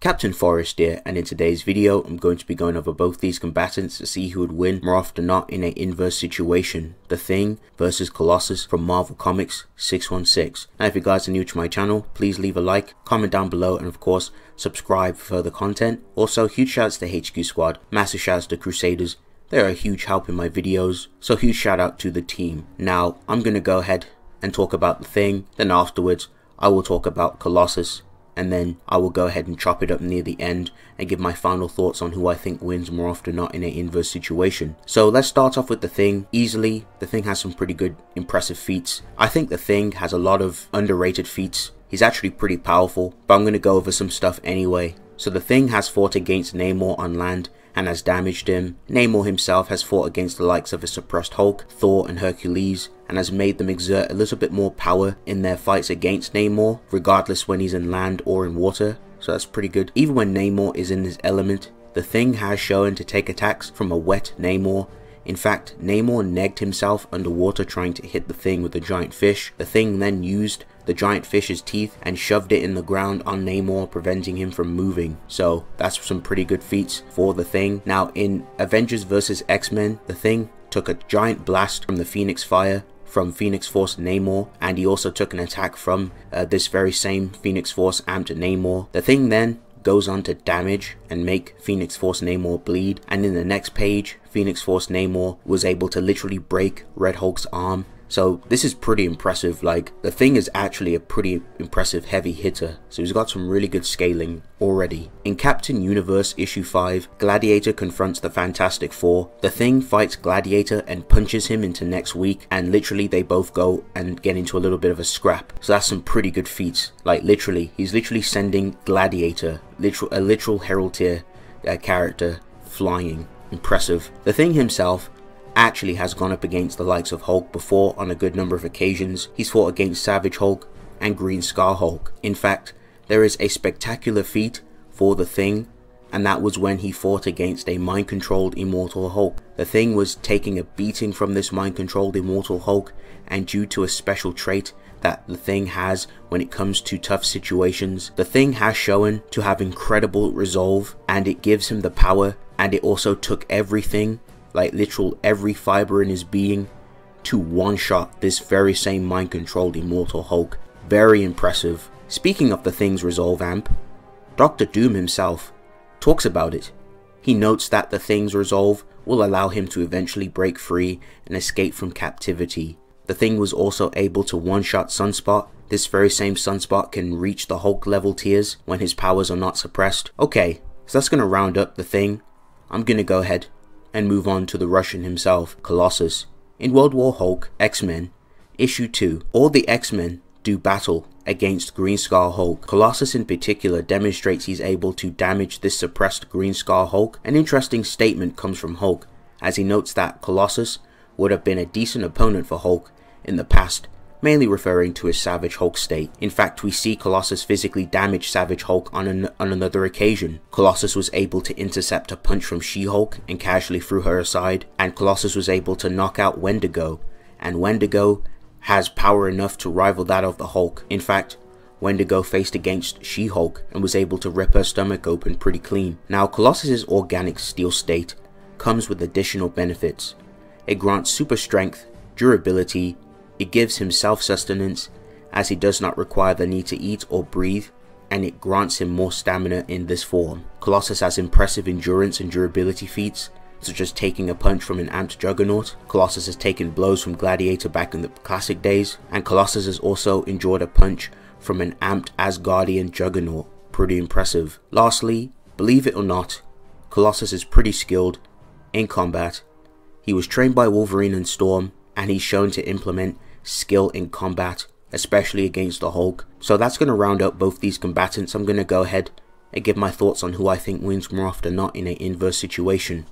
Captain Forrest here, and in today's video I'm going to be going over both these combatants to see who would win more often than not in an inverse situation. The Thing versus Colossus from Marvel Comics 616. Now if you guys are new to my channel, please leave a like, comment down below, and of course subscribe for further content. Also huge shouts to HQ Squad, massive shouts to Crusaders. They are a huge help in my videos, so huge shout out to the team. Now I'm going to go ahead and talk about The Thing, then afterwards I will talk about Colossus, and then I will go ahead and chop it up near the end and give my final thoughts on who I think wins more often than not in an inverse situation. So let's start off with The Thing. Easily, The Thing has some pretty good impressive feats. I think The Thing has a lot of underrated feats. He's actually pretty powerful, but I'm going to go over some stuff anyway. So The Thing has fought against Namor on land and has damaged him. Namor himself has fought against the likes of a suppressed Hulk, Thor and Hercules, and has made them exert a little bit more power in their fights against Namor, regardless when he's in land or in water. So that's pretty good. Even when Namor is in his element, The Thing has shown to take attacks from a wet Namor. In fact, Namor negged himself underwater trying to hit The Thing with a giant fish. The Thing then used the giant fish's teeth and shoved it in the ground on Namor, preventing him from moving. So that's some pretty good feats for The Thing. Now in Avengers vs X-Men, The Thing took a giant blast from the Phoenix Fire from Phoenix Force Namor, and he also took an attack from this very same Phoenix Force amped Namor. The Thing then goes on to damage and make Phoenix Force Namor bleed, and in the next page Phoenix Force Namor was able to literally break Red Hulk's arm. So this is pretty impressive. Like, The Thing is actually a pretty impressive heavy hitter, so he's got some really good scaling already. In Captain Universe issue 5, Gladiator confronts the Fantastic Four. The Thing fights Gladiator and punches him into next week, and literally they both go and get into a little bit of a scrap. So that's some pretty good feats. Like literally, he's literally sending Gladiator, a literal Herald tier character, flying. Impressive. The Thing himself actually has gone up against the likes of Hulk before on a good number of occasions. He's fought against Savage Hulk and Green Scar Hulk. In fact, there is a spectacular feat for The Thing, and that was when he fought against a mind-controlled Immortal Hulk. The Thing was taking a beating from this mind-controlled Immortal Hulk, and due to a special trait that The Thing has when it comes to tough situations, The Thing has shown to have incredible resolve, and it gives him the power, and it also took everything, like literal every fiber in his being, to one-shot this very same mind-controlled Immortal Hulk. Very impressive. Speaking of The Thing's resolve amp, Dr. Doom himself talks about it. He notes that The Thing's resolve will allow him to eventually break free and escape from captivity. The Thing was also able to one-shot Sunspot. This very same Sunspot can reach the Hulk level tiers when his powers are not suppressed. Okay, so that's going to round up The Thing. I'm going to go ahead and move on to the Russian himself, Colossus. In World War Hulk, X-Men, issue 2, all the X-Men do battle against Green Scar Hulk. Colossus in particular demonstrates he's able to damage this suppressed Green Scar Hulk. An interesting statement comes from Hulk, as he notes that Colossus would have been a decent opponent for Hulk in the past, mainly referring to his Savage Hulk state. In fact, we see Colossus physically damage Savage Hulk on another occasion. Colossus was able to intercept a punch from She-Hulk and casually threw her aside, and Colossus was able to knock out Wendigo, and Wendigo has power enough to rival that of the Hulk. In fact, Wendigo faced against She-Hulk and was able to rip her stomach open pretty clean. Now, Colossus's organic steel state comes with additional benefits. It grants super strength, durability. It gives him self-sustenance, as he does not require the need to eat or breathe, and it grants him more stamina in this form. Colossus has impressive endurance and durability feats, such as taking a punch from an amped Juggernaut. Colossus has taken blows from Gladiator back in the classic days, and Colossus has also endured a punch from an amped Asgardian Juggernaut. Pretty impressive. Lastly, believe it or not, Colossus is pretty skilled in combat. He was trained by Wolverine and Storm, and he's shown to implement skill in combat, especially against the Hulk. So that's going to round up both these combatants. I'm going to go ahead and give my thoughts on who I think wins more often than not in an inverse situation.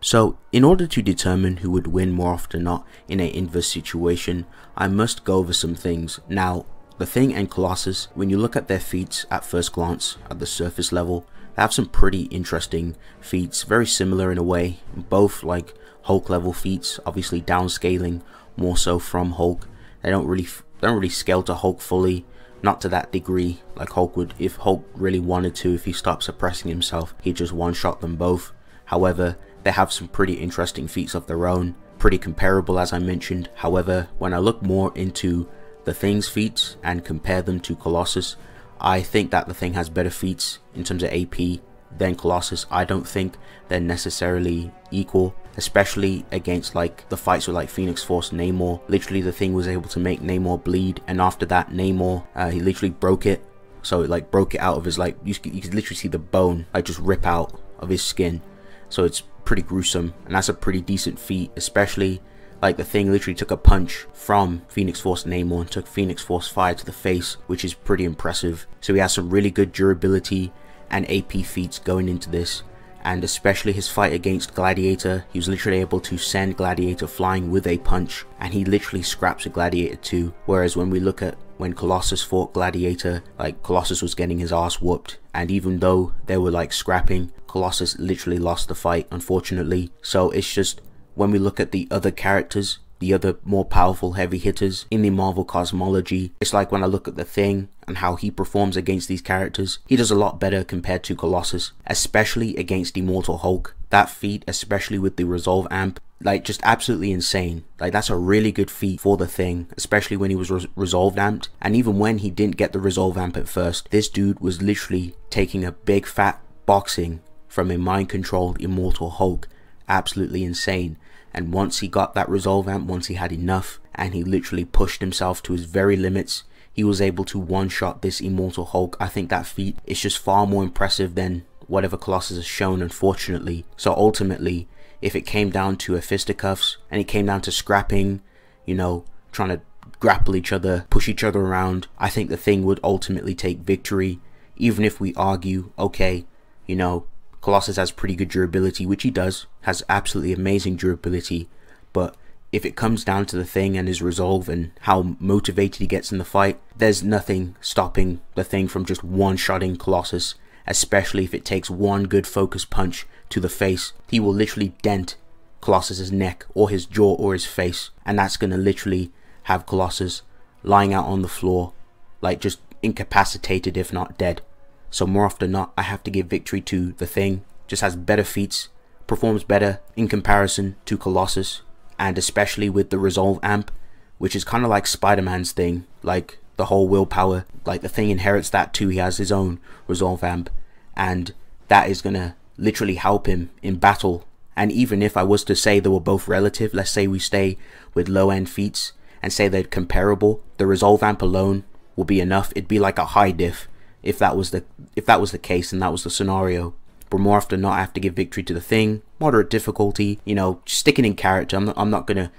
So in order to determine who would win more often than not in an inverse situation, I must go over some things. Now, The Thing and Colossus, when you look at their feats at first glance, at the surface level, they have some pretty interesting feats, very similar in a way, both like Hulk level feats, obviously downscaling more so from Hulk. They don't really scale to Hulk fully, not to that degree like Hulk would. If Hulk really wanted to, if he stopped suppressing himself, he'd just one-shot them both. However, they have some pretty interesting feats of their own, pretty comparable as I mentioned. However, when I look more into the Thing's feats and compare them to Colossus, I think that the Thing has better feats in terms of AP than Colossus. I don't think they're necessarily equal, especially against like the fights with like Phoenix Force Namor. Literally the Thing was able to make Namor bleed, and after that Namor, he literally broke it. So it like broke it out of his, like, you could literally see the bone like just rip out of his skin. So it's pretty gruesome, and that's a pretty decent feat, especially like the Thing literally took a punch from Phoenix Force Namor and took Phoenix Force fire to the face, which is pretty impressive. So he has some really good durability and AP feats going into this, and especially his fight against Gladiator, he was literally able to send Gladiator flying with a punch, and he literally scraps a Gladiator too. Whereas when we look at when Colossus fought Gladiator, like Colossus was getting his ass whooped, and even though they were like scrapping, Colossus literally lost the fight, unfortunately. So it's just, when we look at the other characters, the other more powerful heavy hitters in the Marvel cosmology, it's like when I look at the Thing and how he performs against these characters, he does a lot better compared to Colossus, especially against Immortal Hulk. That feat, especially with the Resolve Amp, like just absolutely insane. Like that's a really good feat for the Thing, especially when he was Resolve Amped. And even when he didn't get the Resolve Amp at first, this dude was literally taking a big fat boxing from a mind-controlled Immortal Hulk. Absolutely insane. And once he got that Resolve Amp, once he had enough, and he literally pushed himself to his very limits, he was able to one-shot this Immortal Hulk. I think that feat is just far more impressive than whatever Colossus has shown, unfortunately. So ultimately, if it came down to a fisticuffs, and it came down to scrapping, you know, trying to grapple each other, push each other around, I think the Thing would ultimately take victory. Even if we argue, okay, you know, Colossus has pretty good durability, which he does, has absolutely amazing durability, but if it comes down to the Thing and his resolve and how motivated he gets in the fight, there's nothing stopping the Thing from just one-shotting Colossus, especially if it takes one good focus punch to the face. He will literally dent Colossus's neck or his jaw or his face, and that's gonna literally have Colossus lying out on the floor, like just incapacitated if not dead. So more often than not, I have to give victory to the Thing. Just has better feats, performs better in comparison to Colossus, and especially with the Resolve Amp, which is kind of like Spider-Man's thing, like the whole willpower. Like the Thing inherits that too. He has his own Resolve Amp, and that is gonna literally help him in battle. And even if I was to say they were both relative, let's say we stay with low-end feats and say they're comparable, the Resolve Amp alone will be enough. It'd be like a high diff if that was the case and that was the scenario. But more often than not, I have to give victory to the Thing. Moderate difficulty, you know, sticking in character. I'm not gonna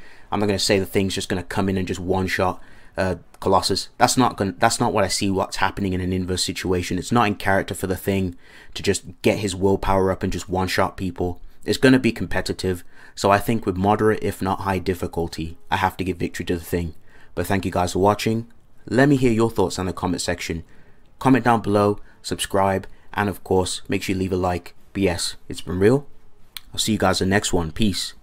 say the Thing's just gonna come in and just one shot Colossus. That's not what I see what's happening in an inverse situation. It's not in character for the Thing to just get his willpower up and just one shot people. It's gonna be competitive. So I think with moderate, if not high difficulty, I have to give victory to the Thing. But thank you guys for watching. Let me hear your thoughts in the comment section. Comment down below, subscribe, and of course, make sure you leave a like. But yes, it's been real. I'll see you guys in the next one. Peace.